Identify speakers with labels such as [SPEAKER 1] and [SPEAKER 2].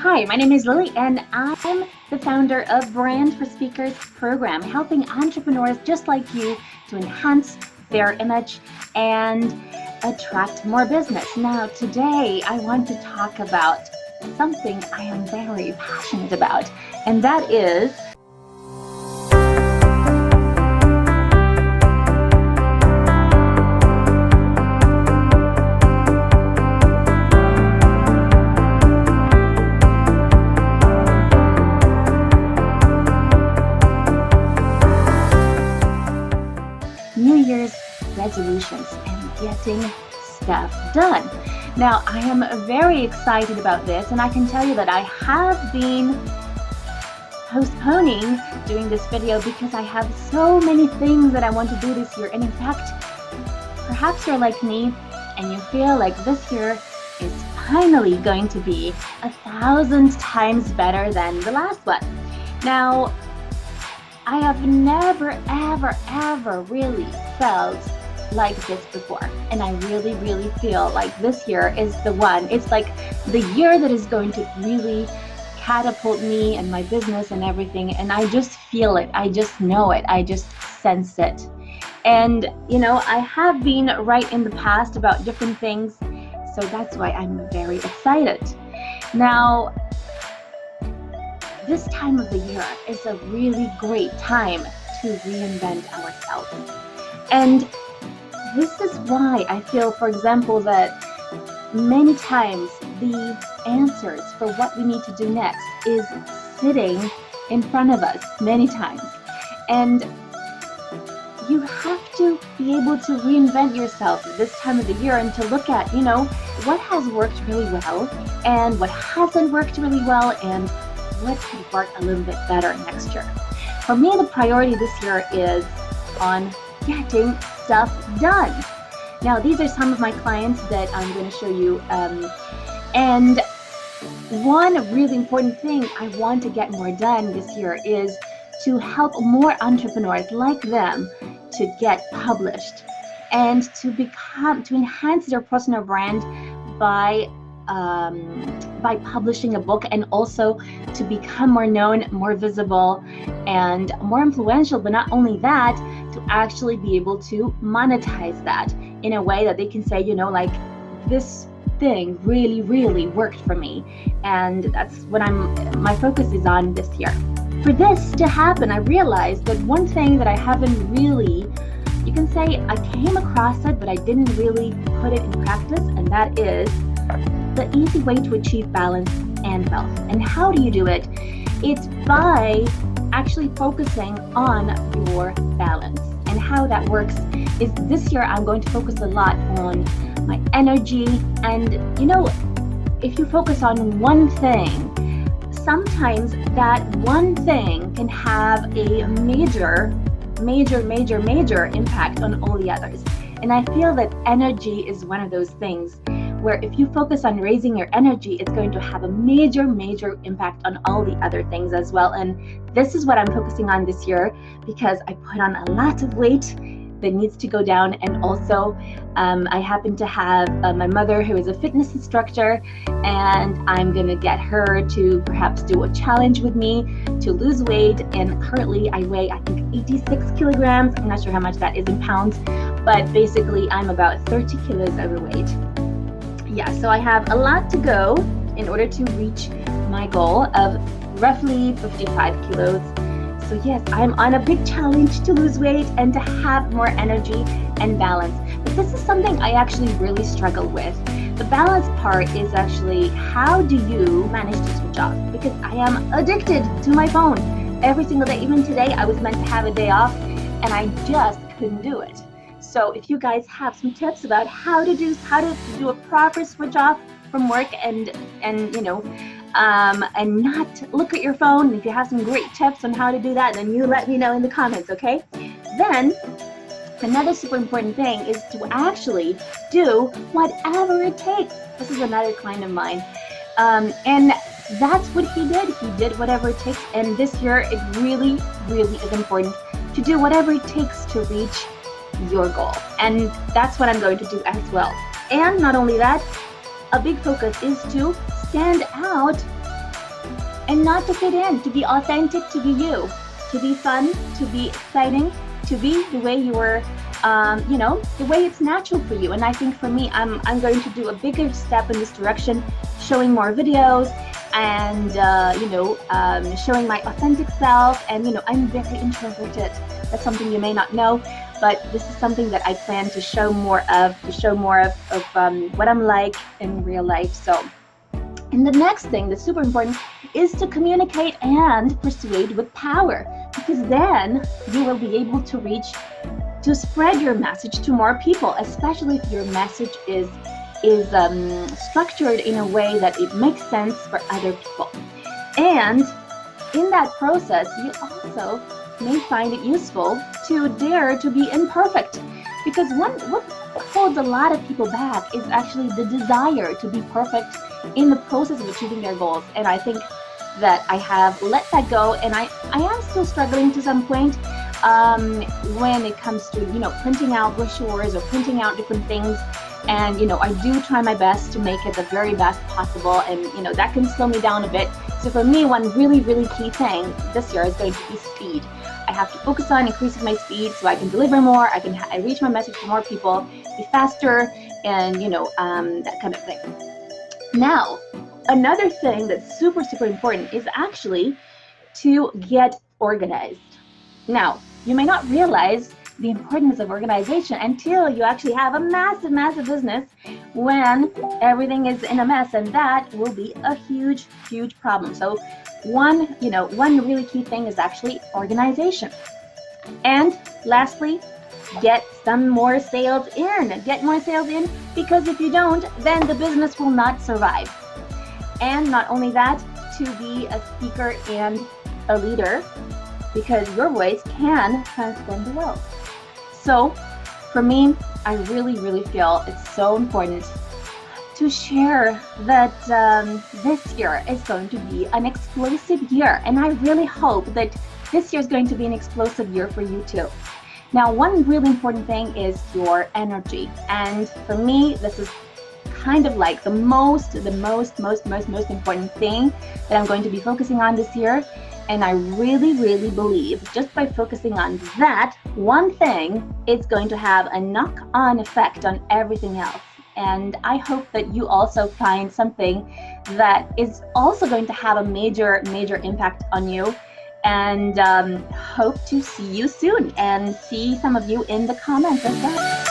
[SPEAKER 1] Hi, my name is Lily, and I'm the founder of Brand for Speakers program, helping entrepreneurs just like you to enhance their image and attract more business. Now, today I want to talk about something I am very passionate about, and that is New Year's resolutions and getting stuff done. Now, I am very excited about this, and I can tell you that I have been postponing doing this video because I have so many things that I want to do this year. And in fact, perhaps you're like me and you feel like this year is finally going to be 1,000 times better than the last one. Now, I have never, ever really felt like this before. And I really feel like this year is the one. It's like the year that is going to really catapult me and my business and everything. And I just feel it. I just know it. I just sense it. And, you know, I have been right in the past about different things. So that's why I'm very excited. Now, this time of the year is a really great time to reinvent ourselves. And this is why I feel, for example, that many times the answers for what we need to do next is sitting in front of us many times. And you have to be able to reinvent yourself this time of the year and to look at, you know, what has worked really well and what hasn't worked really well and what could work a little bit better next year. For me, the priority this year is on getting stuff done. Now, these are some of my clients that I'm going to show you. And one really important thing I want to get more done this year is to help more entrepreneurs like them to get published and to enhance their personal brand by publishing a book, and also to become more known, more visible, and more influential. But not only that, to actually be able to monetize that in a way that they can say, you know, like, this thing really worked for me. And that's what my focus is on this year. For this to happen, I realized that one thing that I haven't really, you can say I came across it, but I didn't really put it in practice, and that is the easy way to achieve balance and wealth. And how do you do it? It's by actually focusing on your balance. And how that works is this year I'm going to focus a lot on my energy. And you know, if you focus on one thing, sometimes that one thing can have a major impact on all the others. And I feel that energy is one of those things where if you focus on raising your energy, it's going to have a major impact on all the other things as well. And this is what I'm focusing on this year because I put on a lot of weight that needs to go down. And also I happen to have my mother, who is a fitness instructor, and I'm gonna get her to perhaps do a challenge with me to lose weight. And currently I weigh, I think, 86 kilograms. I'm not sure how much that is in pounds, but basically I'm about 30 kilos overweight. Yeah, so I have a lot to go in order to reach my goal of roughly 55 kilos. So yes, I'm on a big challenge to lose weight and to have more energy and balance. But this is something I actually really struggle with. The balance part is actually, how do you manage to switch off? Because I am addicted to my phone every single day. Even today, I was meant to have a day off and I just couldn't do it. So if you guys have some tips about how to do a proper switch off from work and you know, and not look at your phone, if you have some great tips on how to do that, then you let me know in the comments, okay? Then another super important thing is to actually do whatever it takes. This is another client of mine, and that's what he did. He did whatever it takes. And this year, it really is important to do whatever it takes to reach your goal. And that's what I'm going to do as well. And not only that, a big focus is to stand out and not to fit in, to be authentic, to be you, to be fun, to be exciting, to be the way you were, the way it's natural for you. And I think for me, I'm going to do a bigger step in this direction, showing more videos and, showing my authentic self. And, I'm very introverted. That's something you may not know, but this is something that I plan to show more of, what I'm like in real life. So, and the next thing that's super important is to communicate and persuade with power, because then you will be able to spread your message to more people, especially if your message is structured in a way that it makes sense for other people. And in that process, you also may find it useful to dare to be imperfect, because what holds a lot of people back is actually the desire to be perfect in the process of achieving their goals. And I think that I have let that go, and I am still struggling to some point when it comes to printing out brochures or printing out different things. And I do try my best to make it the very best possible, and that can slow me down a bit. So for me, one really, really key thing this year is going to be speed. I have to focus on increasing my speed so I can deliver more, I reach my message to more people, be faster, and that kind of thing. Now, another thing that's super, super important is actually to get organized. Now, you may not realize the importance of organization until you actually have a massive, massive business when everything is in a mess, and that will be a huge, huge problem. So one really key thing is actually organization. And lastly, get some more sales in. Get more sales in, because if you don't, then the business will not survive. And not only that, to be a speaker and a leader, because your voice can transform the world. So for me, I really, really feel it's so important to share that this year is going to be an explosive year. And I really hope that this year is going to be an explosive year for you too. Now, one really important thing is your energy. And for me, this is kind of like the most important thing that I'm going to be focusing on this year. And I really, really believe just by focusing on that one thing, it's going to have a knock-on effect on everything else. And I hope that you also find something that is also going to have a major, major impact on you. And hope to see you soon and see some of you in the comments as well.